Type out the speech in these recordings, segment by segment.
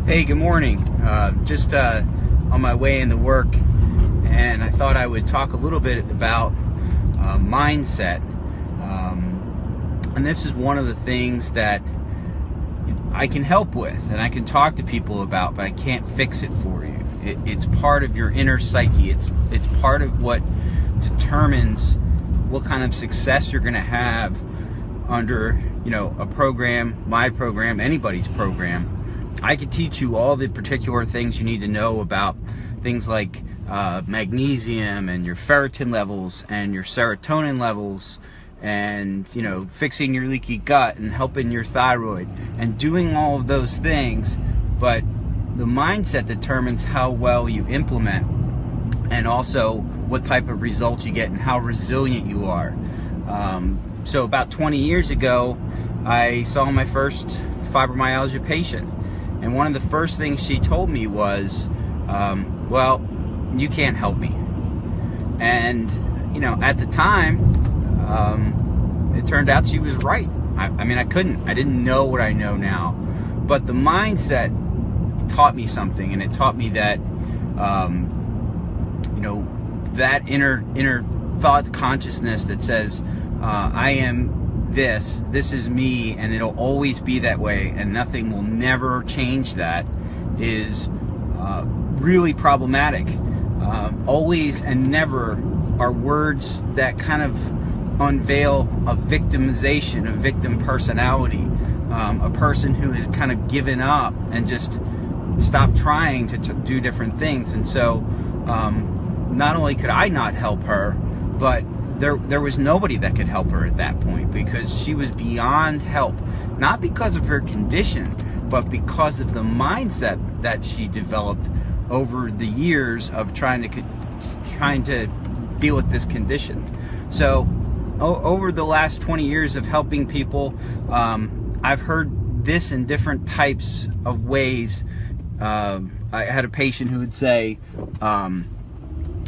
Hey, good morning. Just on my way into work, and I thought I would talk a little bit about mindset. And this is one of the things that I can help with, and I can talk to people about, but I can't fix it for you. It's part of your inner psyche. It's part of what determines what kind of success you're going to have under, a program, my program, anybody's program. I could teach you all the particular things you need to know about things like magnesium and your ferritin levels and your serotonin levels, and fixing your leaky gut and helping your thyroid and doing all of those things. But the mindset determines how well you implement, and also what type of results you get and how resilient you are. So about 20 years ago, I saw my first fibromyalgia patient. And one of the first things she told me was, well, you can't help me. And, at the time, it turned out she was right. I didn't know what I know now. But the mindset taught me something, and it taught me that, that inner thought consciousness that says, I am this is me, and it'll always be that way, and nothing will never change that, is really problematic. Always and never are words that kind of unveil a victimization, a victim personality, a person who has kind of given up and just stopped trying to do different things. And so not only could I not help her, but there was nobody that could help her at that point, because she was beyond help, not because of her condition, but because of the mindset that she developed over the years of trying to deal with this condition. So over the last 20 years of helping people, I've heard this in different types of ways. I had a patient who would say,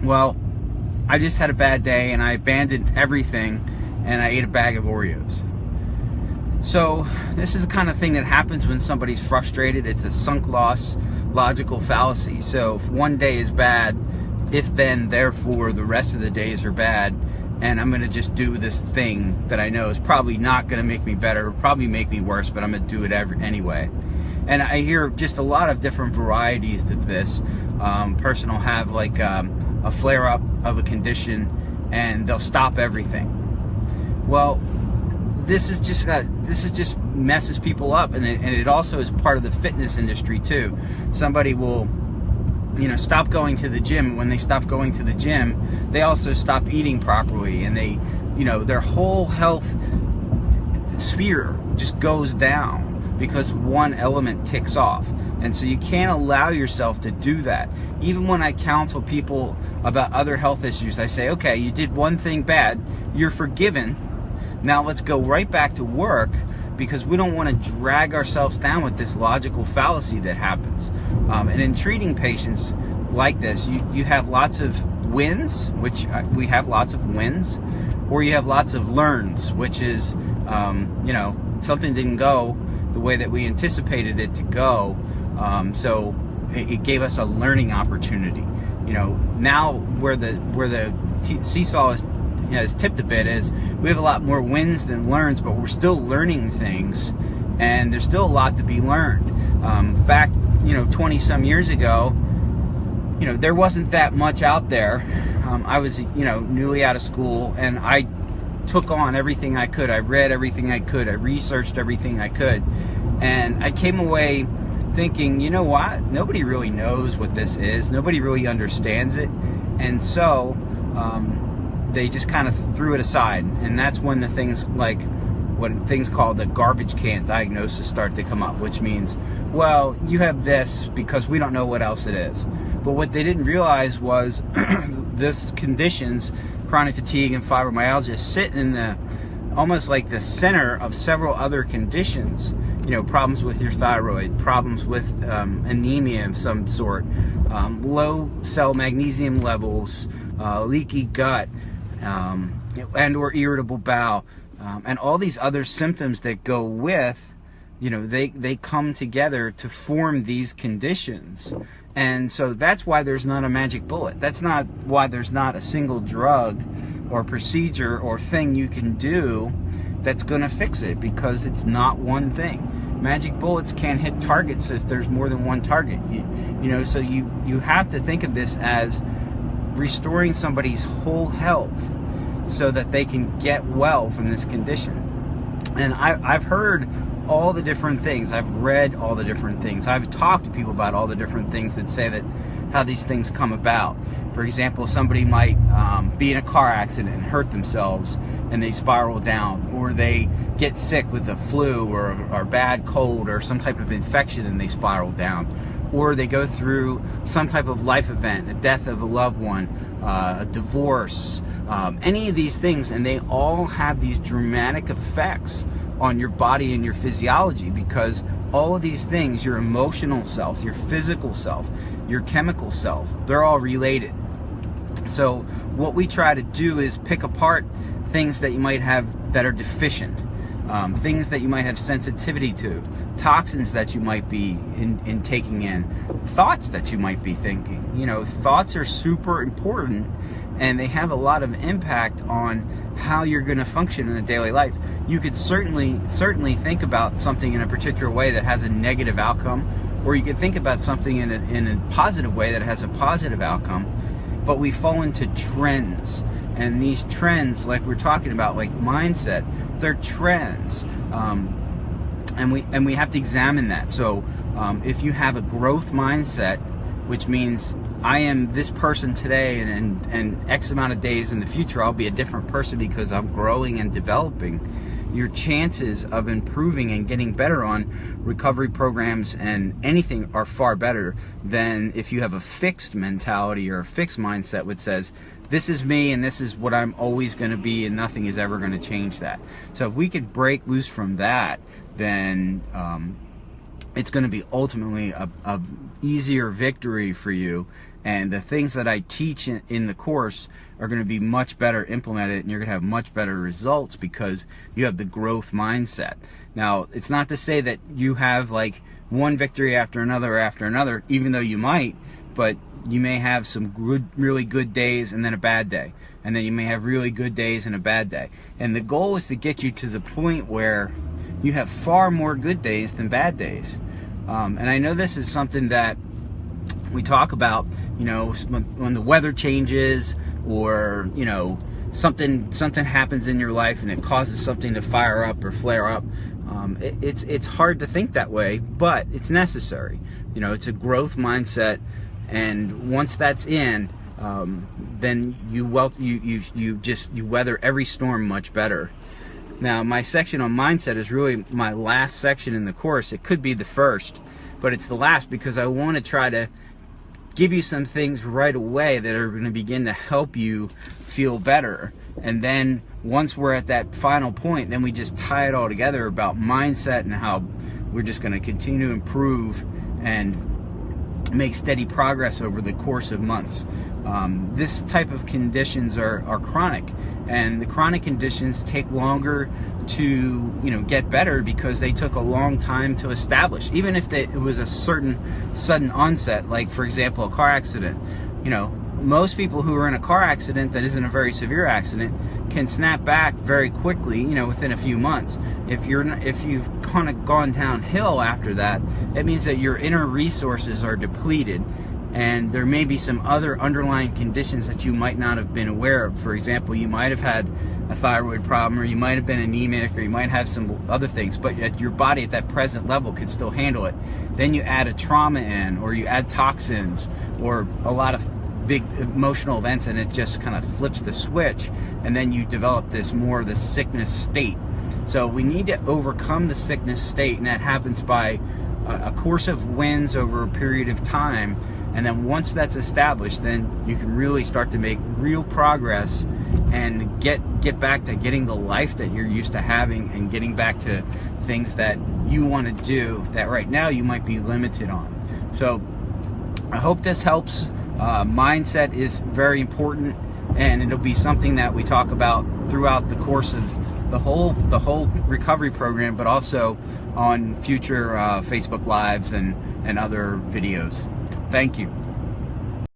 well, I just had a bad day and I abandoned everything and I ate a bag of Oreos. So this is the kind of thing that happens when somebody's frustrated. It's a sunk loss logical fallacy. So if one day is bad, if then therefore the rest of the days are bad, and I'm going to just do this thing that I know is probably not going to make me better, probably make me worse, but I'm going to do it anyway. And I hear just a lot of different varieties of this. Person will have like a flare-up of a condition, and they'll stop everything. Well, this is just messes people up, and it also is part of the fitness industry too. Somebody will stop going to the gym. When they stop going to the gym, they also stop eating properly, and they their whole health sphere just goes down because one element ticks off. And so you can't allow yourself to do that. Even when I counsel people about other health issues, I say, okay, you did one thing bad, you're forgiven. Now let's go right back to work, because we don't want to drag ourselves down with this logical fallacy that happens. And in treating patients like this, you have lots of wins, which we have lots of wins, or you have lots of learns, which is, something didn't go the way that we anticipated it to go. So it gave us a learning opportunity. Now where the seesaw has tipped a bit is we have a lot more wins than learns, but we're still learning things, and there's still a lot to be learned. Back 20 some years ago, there wasn't that much out there. I was newly out of school, and I took on everything I could. I read everything I could. I researched everything I could, and I came away thinking, you know what? Nobody really knows what this is. Nobody really understands it, and so they just kind of threw it aside. And that's when the things like what things called the garbage can diagnosis start to come up, which means, well, you have this because we don't know what else it is. But what they didn't realize was this conditions, chronic fatigue and fibromyalgia, sit in the almost like the center of several other conditions. Problems with your thyroid, problems with anemia of some sort, low cell magnesium levels, leaky gut, and or irritable bowel, and all these other symptoms that go with they come together to form these conditions. And so that's why there's not a magic bullet. That's not why there's not a single drug or procedure or thing you can do that's going to fix it, because it's not one thing. Magic bullets can't hit targets if there's more than one target. So you have to think of this as restoring somebody's whole health so that they can get well from this condition. And I've heard all the different things. I've read all the different things. I've talked to people about all the different things that say that how these things come about. For example, somebody might be in a car accident and hurt themselves and they spiral down, or they get sick with a flu or bad cold or some type of infection and they spiral down, or they go through some type of life event, a death of a loved one, a divorce, any of these things, and they all have these dramatic effects on your body and your physiology, because all of these things, your emotional self, your physical self, your chemical self, they're all related. So what we try to do is pick apart things that you might have that are deficient, things that you might have sensitivity to, toxins that you might be in taking in, thoughts that you might be thinking. Thoughts are super important, and they have a lot of impact on how you're going to function in a daily life. You could certainly think about something in a particular way that has a negative outcome, or you could think about something in a positive way that has a positive outcome. But we fall into trends, and these trends, like we're talking about, like mindset, they're trends, and we have to examine that. So if you have a growth mindset, which means I am this person today, and X amount of days in the future I'll be a different person because I'm growing and developing, your chances of improving and getting better on recovery programs and anything are far better than if you have a fixed mentality or a fixed mindset which says, this is me and this is what I'm always going to be and nothing is ever going to change that. So if we could break loose from that, then it's going to be ultimately a easier victory for you, and the things that I teach in the course are going to be much better implemented, and you're going to have much better results because you have the growth mindset. Now, it's not to say that you have like one victory after another, even though you might, but you may have some really good days and then a bad day, and then you may have really good days and a bad day. And the goal is to get you to the point where you have far more good days than bad days. And I know this is something that we talk about, when the weather changes, or something happens in your life and it causes something to fire up or flare up. It's hard to think that way, but it's necessary. It's a growth mindset, and once that's in, then you weather every storm much better. Now, my section on mindset is really my last section in the course. It could be the first, but it's the last because I want to try to give you some things right away that are going to begin to help you feel better. And then once we're at that final point, then we just tie it all together about mindset and how we're just going to continue to improve and make steady progress over the course of months. This type of conditions are chronic, and the chronic conditions take longer to get better because they took a long time to establish. Even if it was a certain sudden onset, like for example a car accident, most people who are in a car accident that isn't a very severe accident can snap back very quickly, within a few months. If you've kind of gone downhill after that, it means that your inner resources are depleted, and there may be some other underlying conditions that you might not have been aware of. For example, you might have had a thyroid problem, or you might have been anemic, or you might have some other things, but your body at that present level could still handle it. Then you add a trauma in, or you add toxins, or a lot of big emotional events, and it just kind of flips the switch, and then you develop this sickness state. So we need to overcome the sickness state, and that happens by a course of wins over a period of time. And then once that's established, then you can really start to make real progress and get back to getting the life that you're used to having, and getting back to things that you want to do that right now you might be limited on. So I hope this helps. Mindset is very important, and it'll be something that we talk about throughout the course the whole recovery program, but also on future Facebook Lives and other videos. Thank you.